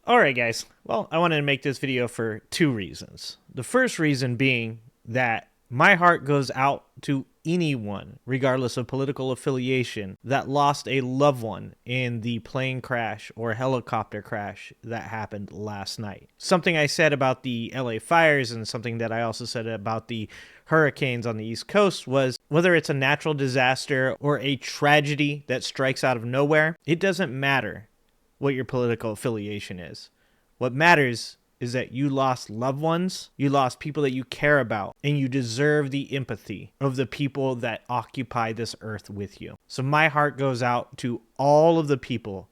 Alright guys, well, I wanted to make this video for two reasons. The first reason being that my heart goes out to anyone, regardless of political affiliation, that lost a loved one in the plane crash or helicopter crash that happened last night. Something I said about the LA fires and something that I also said about the hurricanes on the East Coast was whether it's a natural disaster or a tragedy that strikes out of nowhere, it doesn't matter what your political affiliation is. What matters is that you lost loved ones, you lost people that you care about, and you deserve the empathy of the people that occupy this earth with you. So my heart goes out to all of the people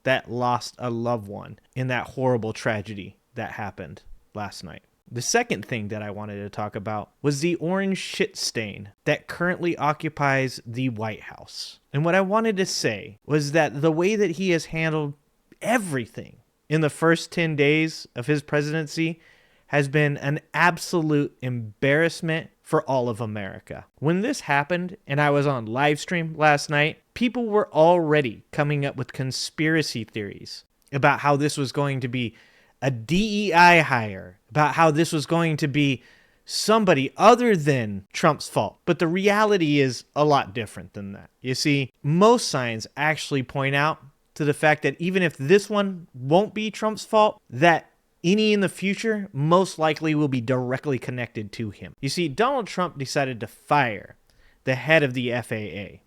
that lost a loved one in that horrible tragedy that happened last night. The second thing that I wanted to talk about was the orange shit stain that currently occupies the White House. And what I wanted to say was that the way that he has handled everything in the first 10 days of his presidency has been an absolute embarrassment for all of America. When this happened and I was on live stream last night, people were already coming up with conspiracy theories about how this was going to be a DEI hire, about how this was going to be somebody other than Trump's fault. But the reality is a lot different than that. You see, most signs actually point out to the fact that even if this one won't be Trump's fault, that any in the future most likely will be directly connected to him. You see, Donald Trump decided to fire the head of the FAA.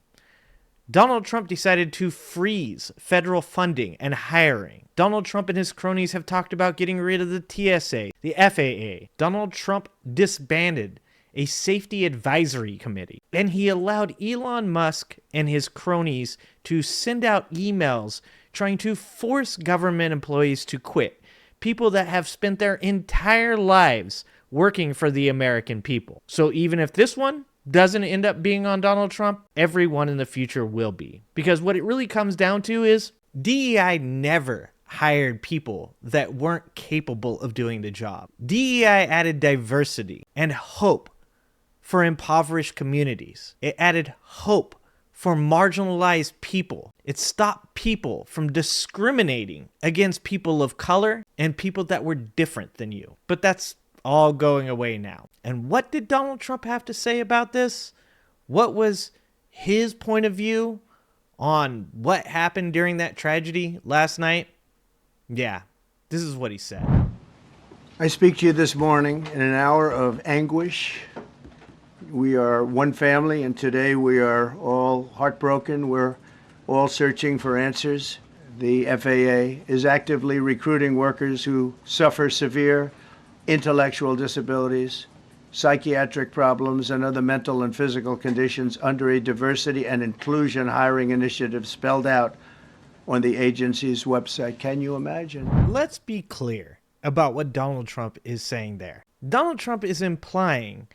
Donald Trump decided to freeze federal funding and hiring. Donald Trump and his cronies have talked about getting rid of the TSA, the FAA. Donald Trump disbanded a safety advisory committee, and he allowed Elon Musk and his cronies to send out emails trying to force government employees to quit. People that have spent their entire lives working for the American people. So even if this one doesn't end up being on Donald Trump, everyone in the future will be. Because what it really comes down to is DEI never hired people that weren't capable of doing the job. DEI added diversity and hope for impoverished communities. It added hope for marginalized people. It stopped people from discriminating against people of color and people that were different than you. But that's all going away now. And what did Donald Trump have to say about this? What was his point of view on what happened during that tragedy last night? Yeah, this is what he said. I speak to you this morning in an hour of anguish. We are one family, and today we are all heartbroken. We're all searching for answers. The FAA is actively recruiting workers who suffer severe intellectual disabilities, psychiatric problems, and other mental and physical conditions under a diversity and inclusion hiring initiative spelled out on the agency's website. Can you imagine? Let's be clear about what Donald Trump is saying there. Donald Trump is implying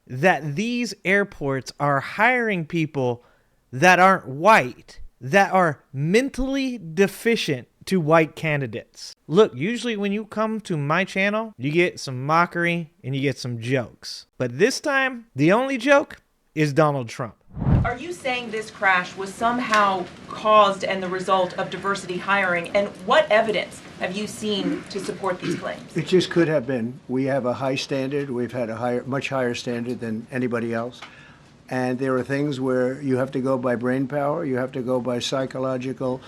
that these airports are hiring people that aren't white, that are mentally deficient to white candidates. Look, usually when you come to my channel, you get some mockery and you get some jokes. But this time, the only joke is Donald Trump. Are you saying this crash was somehow caused and the result of diversity hiring? And what evidence have you seen to support these claims? It just could have been. We have a high standard. We've had a much higher standard than anybody else. And there are things where you have to go by brain power. You have to go by psychological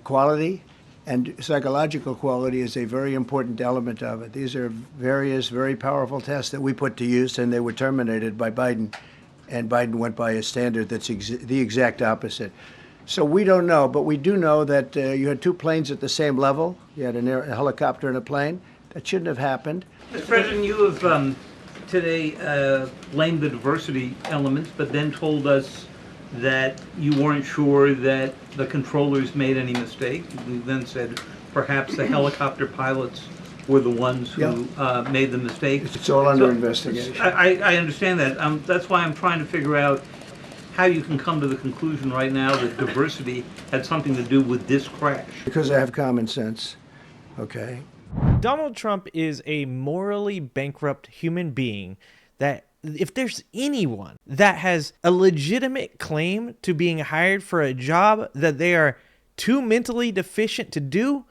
quality. And psychological quality is a very important element of it. These are various very powerful tests that we put to use, and they were terminated by Biden. And Biden went by a standard that's the exact opposite. So we don't know, but we do know that you had two planes at the same level. You had a helicopter and a plane. That shouldn't have happened. Mr. President, you have today blamed the diversity elements, but then told us that you weren't sure that the controllers made any mistake. You then said perhaps the helicopter pilots were the ones who made the mistake. It's all under investigation. I understand that. That's why I'm trying to figure out how you can come to the conclusion right now that diversity had something to do with this crash. Because I have common sense, okay? Donald Trump is a morally bankrupt human being that if there's anyone that has a legitimate claim to being hired for a job that they are too mentally deficient to do,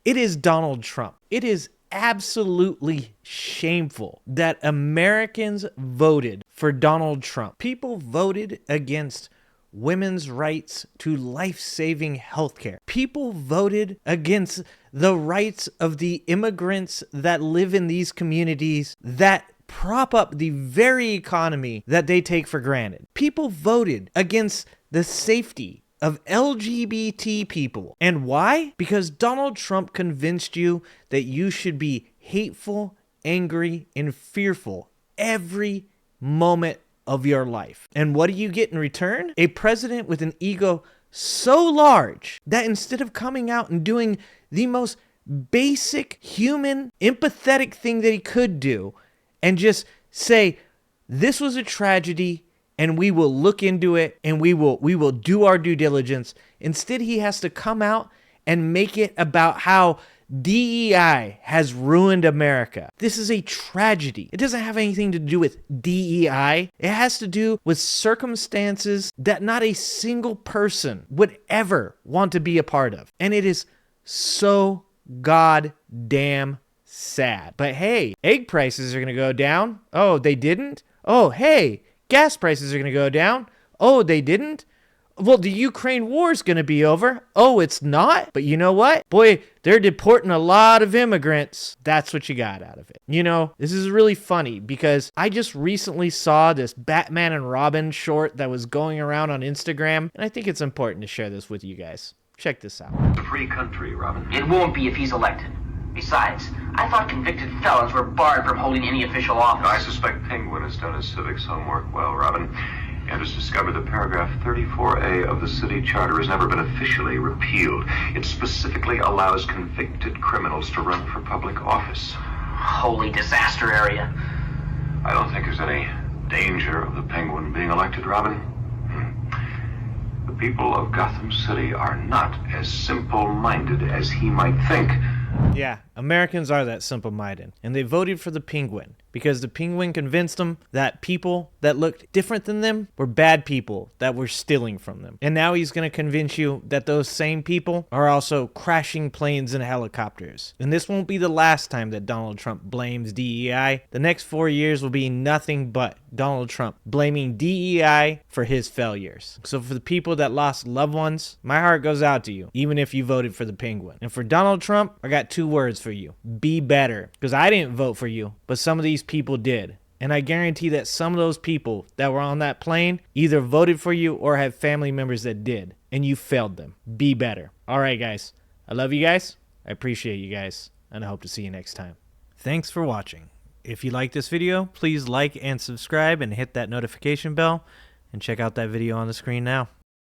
It is Donald Trump. It is absolutely shameful that Americans voted for Donald Trump. People voted against women's rights to life-saving healthcare. People voted against the rights of the immigrants that live in these communities that prop up the very economy that they take for granted. People voted against the safety of LGBT people. And why? Because Donald Trump convinced you that you should be hateful, angry, and fearful every moment of your life. And what do you get in return? A president with an ego so large that instead of coming out and doing the most basic human empathetic thing that he could do and just say, this was a tragedy and we will look into it and we will do our due diligence. Instead, he has to come out and make it about how DEI has ruined America. This is a tragedy. It doesn't have anything to do with DEI. It has to do with circumstances that not a single person would ever want to be a part of. And it is so goddamn sad. But hey, egg prices are going to go down. Oh, they didn't? Oh, hey, gas prices are going to go down. Oh, they didn't? Well, the Ukraine war is going to be over. Oh, it's not? But you know what? Boy, they're deporting a lot of immigrants. That's what you got out of it. You know, this is really funny because I just recently saw this Batman and Robin short that was going around on Instagram, and I think it's important to share this with you guys. Check this out. It's a free country, Robin. It won't be if he's elected. Besides, I thought convicted felons were barred from holding any official office. I suspect Penguin has done his civics homework well, Robin, and has discovered that paragraph 34A of the city charter has never been officially repealed. It specifically allows convicted criminals to run for public office. Holy disaster area. I don't think there's any danger of the Penguin being elected, Robin. The people of Gotham City are not as simple-minded as he might think. Yeah, Americans are that simple-minded, and they voted for the Penguin because the Penguin convinced them that people that looked different than them were bad people that were stealing from them. And now he's going to convince you that those same people are also crashing planes and helicopters. And this won't be the last time that Donald Trump blames DEI. The next 4 years will be nothing but Donald Trump blaming DEI for his failures. So for the people that lost loved ones, my heart goes out to you, even if you voted for the Penguin. And for Donald Trump, I got 2 words for you. Be better. Because I didn't vote for you, but some of these people did. And I guarantee that some of those people that were on that plane either voted for you or have family members that did. And you failed them. Be better. All right, guys. I love you guys. I appreciate you guys. And I hope to see you next time. Thanks for watching. If you like this video, please like and subscribe and hit that notification bell. And check out that video on the screen now.